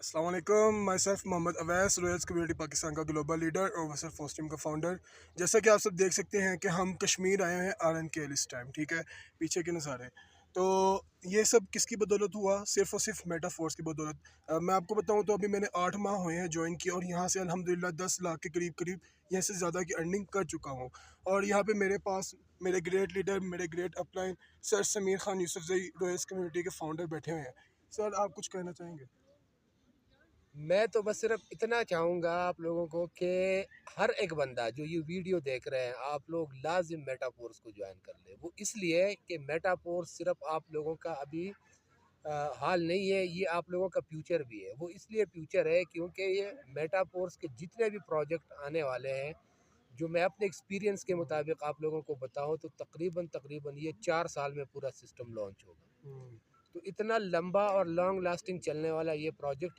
अस्सलाम वालेकुम। Myself Mohammad Awais, royals community Pakistan का ग्लोबल लीडर और वसर फर्स्ट टीम का फाउंडर। जैसा कि आप सब देख सकते हैं कि हम कश्मीर आए हैं RNKL इस टाइम, ठीक है, पीछे के नज़ारे। तो ये सब किसकी बदौलत हुआ? सिर्फ और सिर्फ मेटा फोर्स की बदौलत। मैं आपको बताऊं तो अभी मैंने 8 माह हुए हैं ज्वाइन किया और यहाँ से अल्हम्दुलिल्लाह 10 लाख के करीब करीब यहाँ से ज़्यादा की अर्निंग कर चुका हूँ। और यहाँ पे मेरे पास मेरे ग्रेट लीडर, मेरे great upline sir Sameer Khan Yousafzai Royals community के फाउंडर बैठे हुए हैं। सर, आप कुछ कहना चाहेंगे? मैं तो बस सिर्फ इतना चाहूँगा आप लोगों को कि हर एक बंदा जो ये वीडियो देख रहे हैं, आप लोग लाजिम मेटाफोर्स को ज्वाइन कर ले। वो इसलिए कि मेटाफोर्स सिर्फ आप लोगों का अभी हाल नहीं है, ये आप लोगों का फ्यूचर भी है। वो इसलिए फ्यूचर है क्योंकि ये मेटाफोर्स के जितने भी प्रोजेक्ट आने वाले हैं, जो मैं अपने एक्सपीरियंस के मुताबिक आप लोगों को बताऊं तो तकरीबन तकरीबन ये 4 साल में पूरा सिस्टम लॉन्च होगा। तो इतना लंबा और लॉन्ग लास्टिंग चलने वाला ये प्रोजेक्ट